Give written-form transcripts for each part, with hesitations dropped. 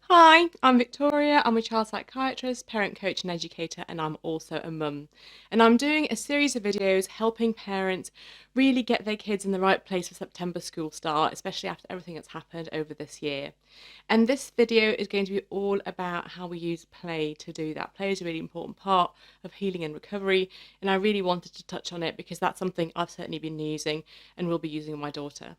Hi, I'm Victoria. I'm a child psychiatrist, parent coach, and educator, and I'm also a mum. And I'm doing a series of videos helping parents really get their kids in the right place for September school start, especially after everything that's happened over this year. And this video is going to be all about how we use play to do that. Play is a really important part of healing and recovery, and I really wanted to touch on it because that's something I've certainly been using and will be using with my daughter.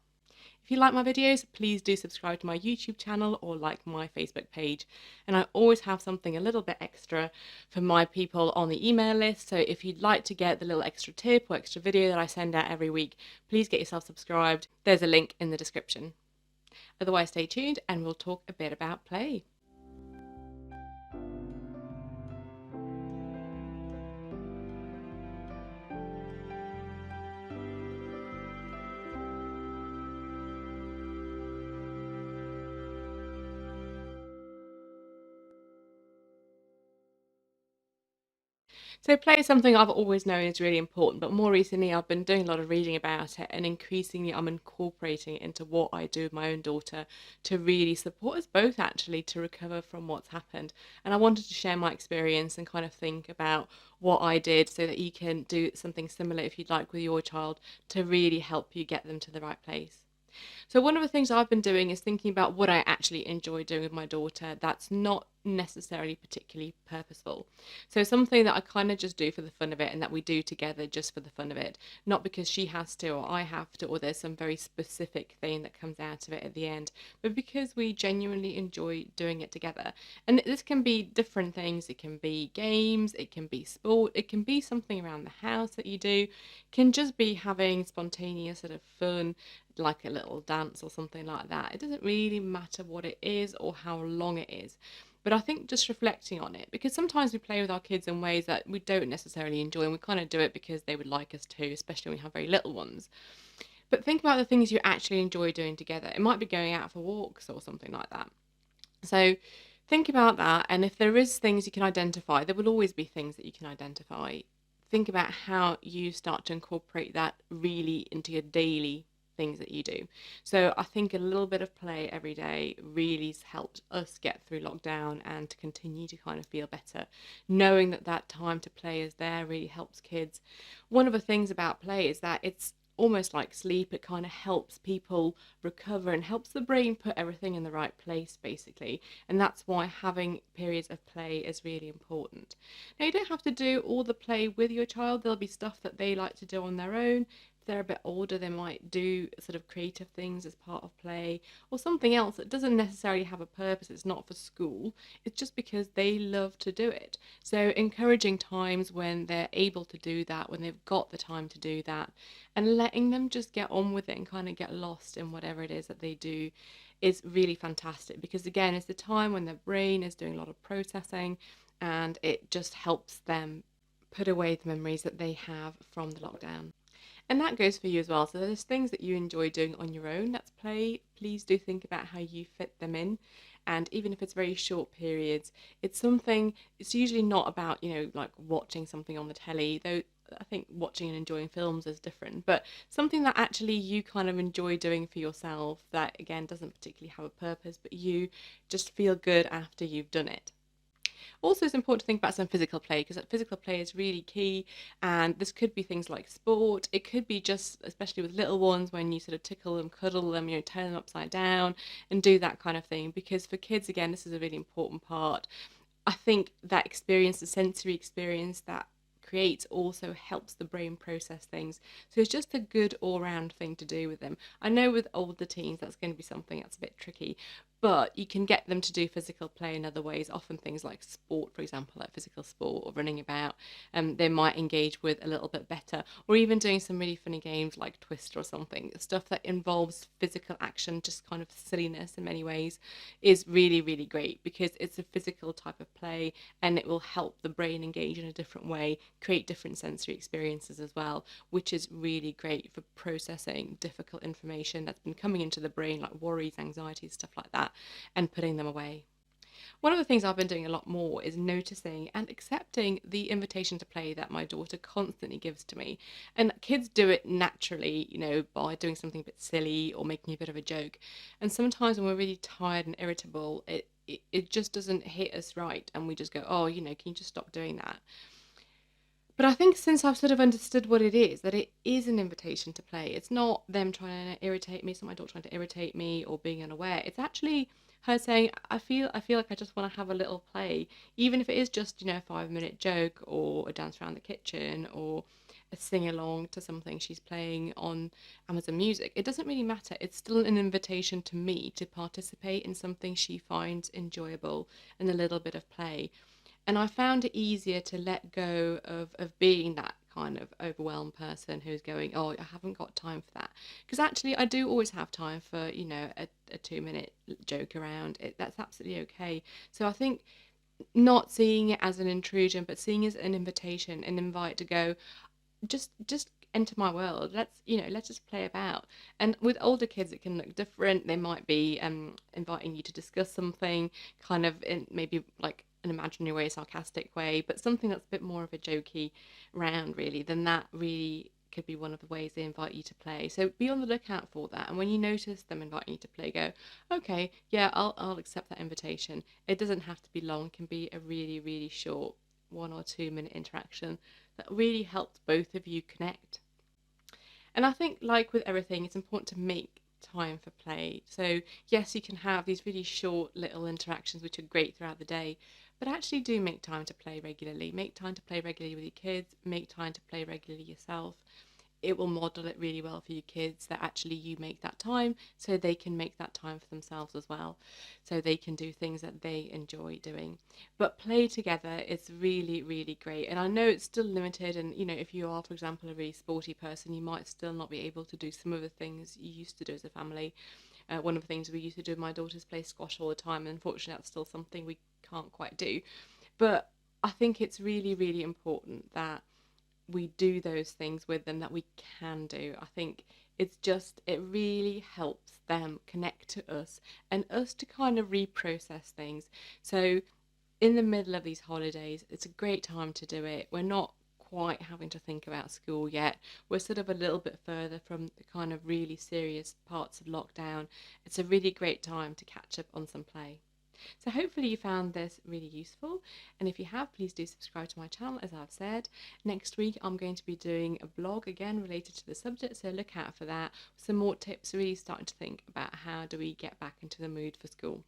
If you like my videos, please do subscribe to my YouTube channel or like my Facebook page. And I always have something a little bit extra for my people on the email list. So if you'd like to get the little extra tip or extra video that I send out every week, please get yourself subscribed. There's a link in the description. Otherwise, stay tuned and we'll talk a bit about play. So play is something I've always known is really important, but more recently I've been doing a lot of reading about it, and increasingly I'm incorporating it into what I do with my own daughter to really support us both actually to recover from what's happened. And I wanted to share my experience and kind of think about what I did so that you can do something similar if you'd like with your child to really help you get them to the right place. So one of the things I've been doing is thinking about what I actually enjoy doing with my daughter that's not necessarily particularly purposeful. So something that I kind of just do for the fun of it and that we do together just for the fun of it, not because she has to or I have to or there's some very specific thing that comes out of it at the end, but because we genuinely enjoy doing it together. And this can be different things. It can be games, it can be sport, it can be something around the house that you do, it can just be having spontaneous sort of fun like a little dance or something like that. It doesn't really matter what it is or how long it is. But I think just reflecting on it, because sometimes we play with our kids in ways that we don't necessarily enjoy, and we kind of do it because they would like us to, especially when we have very little ones. But think about the things you actually enjoy doing together. It might be going out for walks or something like that. So think about that, and if there is things you can identify, there will always be things that you can identify. Think about how you start to incorporate that really into your daily things that you do. So I think a little bit of play every day really has helped us get through lockdown and to continue to kind of feel better. Knowing that that time to play is there really helps kids. One of the things about play is that it's almost like sleep. It kind of helps people recover and helps the brain put everything in the right place, basically. And that's why having periods of play is really important. Now, you don't have to do all the play with your child. There'll be stuff that they like to do on their own. If they're a bit older, they might do sort of creative things as part of play or something else that doesn't necessarily have a purpose. It's not for school. It's just because they love to do it. So encouraging times when they're able to do that, when they've got the time to do that, and letting them just get on with it and kind of get lost in whatever it is that they do is really fantastic, because again it's the time when their brain is doing a lot of processing and it just helps them put away the memories that they have from the lockdown. And that goes for you as well. So there's things that you enjoy doing on your own, that's play. Please do think about how you fit them in. And even if it's very short periods, it's something, it's usually not about, like watching something on the telly, though I think watching and enjoying films is different, but something that actually you kind of enjoy doing for yourself that again doesn't particularly have a purpose, but you just feel good after you've done it. Also, it's important to think about some physical play, because that physical play is really key. And this could be things like sport. It could be just, especially with little ones, when you sort of tickle them, cuddle them, turn them upside down and do that kind of thing. Because for kids, again, this is a really important part. I think that experience, the sensory experience that creates, also helps the brain process things. So it's just a good all round thing to do with them. I know with older teens that's going to be something that's a bit tricky, but you can get them to do physical play in other ways, often things like sport, for example, like physical sport or running about. They might engage with a little bit better, or even doing some really funny games like Twist or something. Stuff that involves physical action, just kind of silliness in many ways, is really, really great because it's a physical type of play and it will help the brain engage in a different way, create different sensory experiences as well, which is really great for processing difficult information that's been coming into the brain, like worries, anxieties, stuff like that, and putting them away. One of the things I've been doing a lot more is noticing and accepting the invitation to play that my daughter constantly gives to me. And kids do it naturally, by doing something a bit silly or making a bit of a joke. And sometimes when we're really tired and irritable, it just doesn't hit us right. And we just go, oh, can you just stop doing that? But I think since I've sort of understood what it is, that it is an invitation to play. It's not them trying to irritate me. It's not my daughter trying to irritate me or being unaware. It's actually her saying, I feel like I just want to have a little play, even if it is just, a 5-minute joke or a dance around the kitchen or a sing along to something she's playing on Amazon Music. It doesn't really matter. It's still an invitation to me to participate in something she finds enjoyable and a little bit of play. And I found it easier to let go of being that kind of overwhelmed person who's going, oh, I haven't got time for that. Because actually, I do always have time for, a 2-minute joke around it. That's absolutely okay. So I think not seeing it as an intrusion, but seeing it as an invitation, an invite to go, just enter my world. Let's just play about. And with older kids it can look different. They might be inviting you to discuss something kind of in maybe like an imaginary way, sarcastic way, but something that's a bit more of a jokey round really. Then that really could be one of the ways they invite you to play. So be on the lookout for that, and when you notice them inviting you to play, go, okay, yeah, I'll accept that invitation. It doesn't have to be long. It can be a really, really short 1 or 2 minute interaction that really helps both of you connect. And I think, like with everything, it's important to make time for play. So, yes, you can have these really short little interactions which are great throughout the day, but actually do make time to play regularly. Make time to play regularly with your kids, make time to play regularly yourself. It will model it really well for your kids that actually you make that time so they can make that time for themselves as well, so they can do things that they enjoy doing. But play together is really, really great. And I know it's still limited, and if you are, for example, a really sporty person, you might still not be able to do some of the things you used to do as a family. One of the things we used to do with my daughters play squash all the time, and unfortunately that's still something we can't quite do. But I think it's really, really important that we do those things with them that we can do. I think it really helps them connect to us and us to kind of reprocess things. So in the middle of these holidays, it's a great time to do it. We're not quite having to think about school yet. We're sort of a little bit further from the kind of really serious parts of lockdown. It's a really great time to catch up on some play. So hopefully you found this really useful, and if you have, please do subscribe to my channel. As I've said, next week I'm going to be doing a blog again related to the subject, so look out for that. Some more tips, really starting to think about how do we get back into the mood for school.